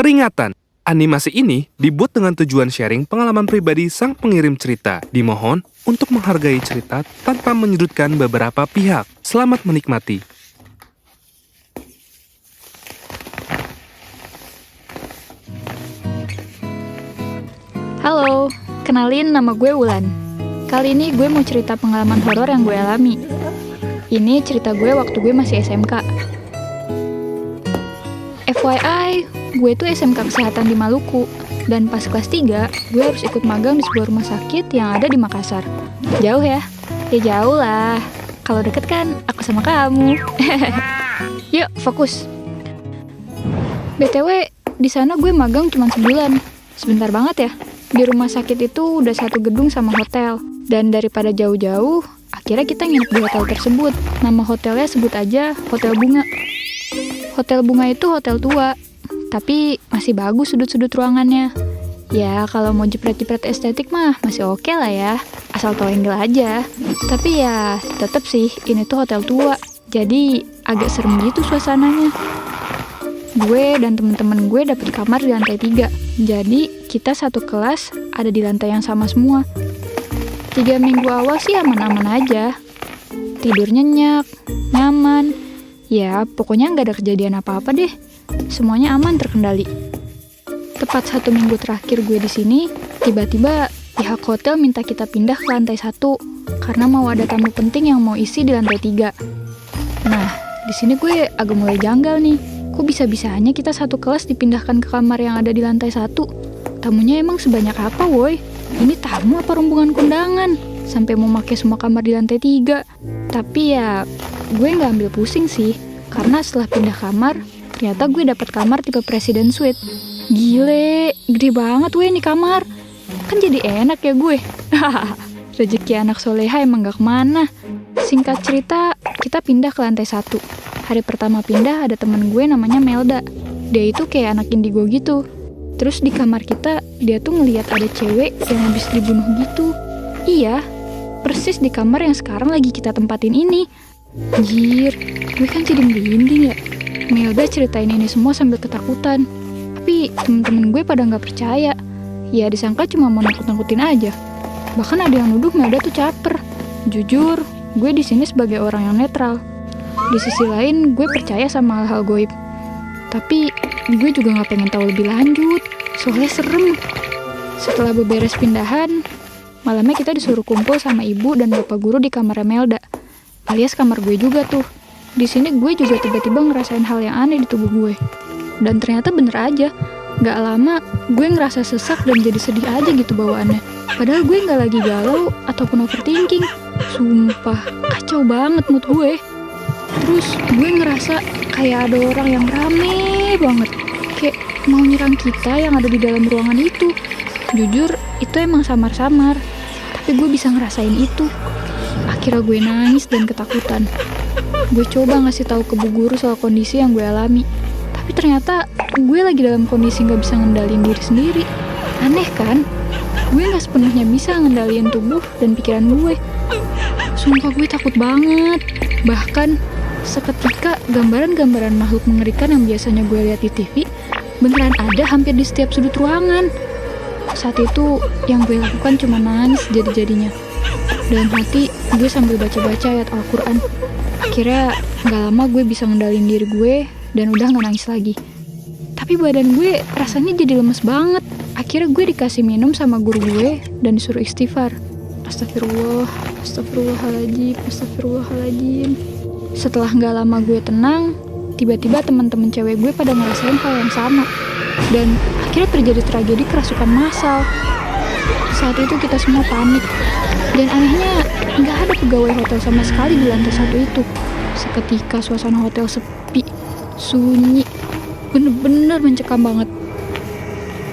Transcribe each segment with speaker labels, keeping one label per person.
Speaker 1: Peringatan, animasi ini dibuat dengan tujuan sharing pengalaman pribadi sang pengirim cerita. Dimohon untuk menghargai cerita tanpa menyudutkan beberapa pihak. Selamat menikmati.
Speaker 2: Halo, kenalin nama gue Wulan. Kali ini gue mau cerita pengalaman horor yang gue alami. Ini cerita gue waktu gue masih SMK. FYI, gue tuh SMK Kesehatan di Maluku. Dan pas kelas 3, gue harus ikut magang di sebuah rumah sakit yang ada di Makassar. Jauh ya? Ya jauh lah. Kalau deket kan, aku sama kamu. Yuk, fokus. BTW, di sana gue magang cuma sebulan. Sebentar banget ya. Di rumah sakit itu udah satu gedung sama hotel. Dan daripada jauh-jauh, akhirnya kita nginep di hotel tersebut. Nama hotelnya sebut aja Hotel Bunga. Hotel Bunga itu hotel tua, tapi masih bagus sudut-sudut ruangannya. Ya, kalau mau jepret-jepret estetik mah masih oke lah ya. Asal tau angle aja. Tapi ya, tetep sih, ini tuh hotel tua. Jadi, agak serem gitu suasananya. Gue dan temen-temen gue dapet kamar di lantai 3. Jadi, kita satu kelas ada di lantai yang sama semua. 3 minggu awal sih aman-aman aja. Tidur nyenyak, nyaman. Ya, pokoknya nggak ada kejadian apa-apa deh. Semuanya aman terkendali. Tepat 1 minggu terakhir gue di sini, tiba-tiba pihak hotel minta kita pindah ke lantai 1 karena mau ada tamu penting yang mau isi di lantai 3. Nah, di sini gue agak mulai janggal nih. Kok bisa-bisanya kita satu kelas dipindahkan ke kamar yang ada di lantai 1? Tamunya emang sebanyak apa, woy? Ini tamu apa rombongan kondangan? Sampai mau pakai semua kamar di lantai 3. Tapi ya, gue nggak ambil pusing sih. Karena setelah pindah kamar, ternyata gue dapat kamar tipe President Suite. Gile, gede banget woy ini kamar. Kan jadi enak ya gue. Rezeki anak soleha emang gak kemana. Singkat cerita, kita pindah ke lantai 1. Hari pertama pindah ada temen gue namanya Melda. Dia itu kayak anak indigo gitu. Terus di kamar kita, dia tuh ngeliat ada cewek yang habis dibunuh gitu. Iya, persis di kamar yang sekarang lagi kita tempatin ini. Anjir, gue kan jadi merinding ya. Melda ceritain ini semua sambil ketakutan. Tapi temen-temen gue pada nggak percaya. Ya disangka cuma mau nakut-nakutin aja. Bahkan ada yang nuduh Melda tuh caper. Jujur, gue di sini sebagai orang yang netral. Di sisi lain, gue percaya sama hal-hal goib. Tapi, gue juga gak pengen tahu lebih lanjut. Soalnya serem. Setelah beberes pindahan, malamnya kita disuruh kumpul sama ibu dan bapak guru di kamar Melda. Alias kamar gue juga tuh. Di sini gue juga tiba-tiba ngerasain hal yang aneh di tubuh gue. Dan ternyata bener aja. Gak lama, gue ngerasa sesak dan jadi sedih aja gitu bawaannya. Padahal gue gak lagi galau ataupun overthinking. Sumpah, kacau banget mood gue. Terus gue ngerasa kayak ada orang yang rame banget. Kayak mau nyerang kita yang ada di dalam ruangan itu. Jujur, itu emang samar-samar. Tapi gue bisa ngerasain itu. Akhirnya gue nangis dan ketakutan. Gue coba ngasih tahu ke bu guru soal kondisi yang gue alami. Tapi ternyata gue lagi dalam kondisi gak bisa ngendalin diri sendiri. Aneh kan? Gue gak sepenuhnya bisa ngendalin tubuh dan pikiran gue. Sumpah gue takut banget. Bahkan seketika gambaran-gambaran makhluk mengerikan yang biasanya gue lihat di TV beneran ada hampir di setiap sudut ruangan. Saat itu yang gue lakukan cuma nangis jadi-jadinya. Dalam hati gue sambil baca-baca ayat Al-Quran. Akhirnya gak lama gue bisa ngendalin diri gue dan udah gak nangis lagi. Tapi badan gue rasanya jadi lemes banget. Akhirnya gue dikasih minum sama guru gue dan disuruh istighfar. Astagfirullah, astagfirullahaladzim, astagfirullahaladzim. Setelah gak lama gue tenang, tiba-tiba teman-teman cewek gue pada ngerasain hal yang sama. Dan akhirnya terjadi tragedi kerasukan massal. Saat itu kita semua panik. Dan anehnya, gak ada pegawai hotel sama sekali di lantai 1 itu. Seketika suasana hotel sepi, sunyi, bener-bener mencekam banget.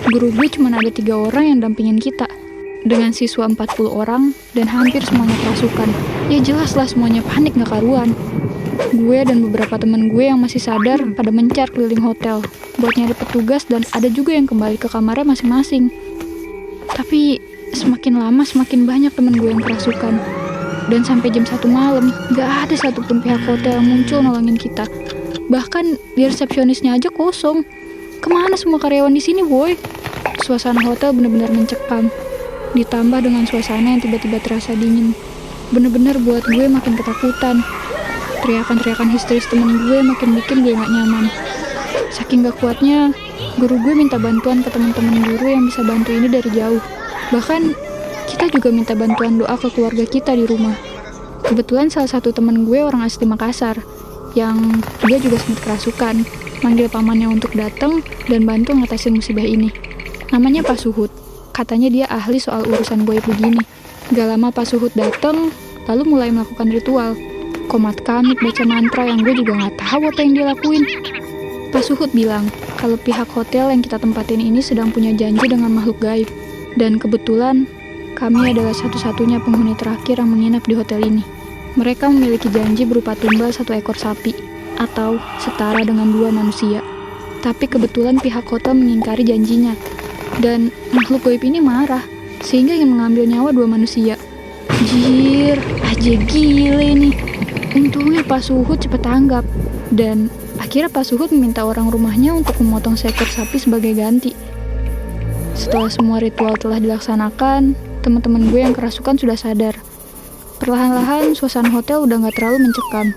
Speaker 2: Guru gue cuma ada 3 orang yang dampingin kita. Dengan siswa 40 orang dan hampir semuanya kerasukan. Ya jelas lah semuanya panik gak karuan. Gue dan beberapa teman gue yang masih sadar pada mencar keliling hotel buat nyari petugas dan ada juga yang kembali ke kamarnya masing-masing. Tapi semakin lama semakin banyak teman gue yang kerasukan. Dan sampai jam 1 malam gak ada satupun pihak hotel yang muncul nolongin kita. Bahkan di resepsionisnya aja kosong. Kemana semua karyawan di sini, boy? Suasana hotel benar-benar mencekam. Ditambah dengan suasana yang tiba-tiba terasa dingin. Bener-bener buat gue makin ketakutan. Teriakan-teriakan histeris temen gue makin bikin gue gak nyaman. Saking gak kuatnya, guru gue minta bantuan ke teman-teman guru yang bisa bantu ini dari jauh. Bahkan, kita juga minta bantuan doa ke keluarga kita di rumah. Kebetulan salah satu teman gue orang asli Makassar, yang dia juga sempat kerasukan, manggil pamannya untuk datang dan bantu ngatasin musibah ini. Namanya Pak Suhud. Katanya dia ahli soal urusan goib begini. Gak lama Pak Suhud datang, lalu mulai melakukan ritual. Komat kamit baca mantra yang gue juga gak tahu apa yang dia lakuin. Pak Suhud bilang kalau pihak hotel yang kita tempatin ini sedang punya janji dengan makhluk gaib. Dan kebetulan, kami adalah satu-satunya penghuni terakhir yang menginap di hotel ini. Mereka memiliki janji berupa tumbal 1 ekor sapi, atau setara dengan 2 manusia. Tapi kebetulan pihak hotel mengingkari janjinya. Dan makhluk gaib ini marah, sehingga ingin mengambil nyawa 2 manusia. Jir, aja gile nih. Untungnya Pak Suhud cepat tanggap. Dan akhirnya Pak Suhud meminta orang rumahnya untuk memotong seekor sapi sebagai ganti. Setelah semua ritual telah dilaksanakan, teman-teman gue yang kerasukan sudah sadar. Perlahan-lahan suasana hotel udah gak terlalu mencekam.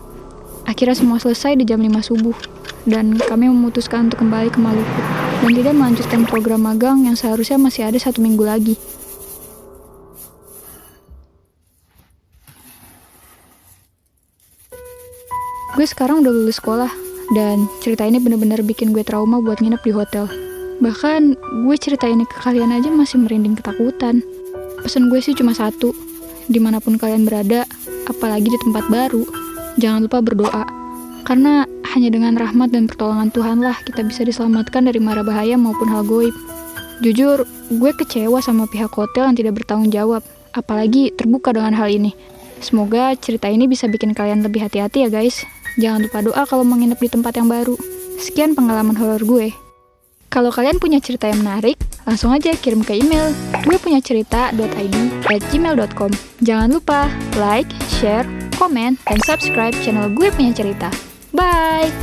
Speaker 2: Akhirnya semua selesai di jam 5 subuh, dan kami memutuskan untuk kembali ke Maluku, dan tidak melanjutkan program magang yang seharusnya masih ada 1 minggu lagi. Gue sekarang udah lulus sekolah, dan cerita ini benar-benar bikin gue trauma buat nginep di hotel. Bahkan, gue cerita ini ke kalian aja masih merinding ketakutan. Pesan gue sih cuma satu, dimanapun kalian berada, apalagi di tempat baru, jangan lupa berdoa, karena hanya dengan rahmat dan pertolongan Tuhanlah kita bisa diselamatkan dari mara bahaya maupun hal goib. Jujur, gue kecewa sama pihak hotel yang tidak bertanggung jawab, apalagi terbuka dengan hal ini. Semoga cerita ini bisa bikin kalian lebih hati-hati ya guys. Jangan lupa doa kalau menginap di tempat yang baru. Sekian pengalaman horor gue. Kalau kalian punya cerita yang menarik, langsung aja kirim ke email guepunyacerita.id@gmail.com. Jangan lupa like, share, komen, dan subscribe channel Gue Punya Cerita. Bye!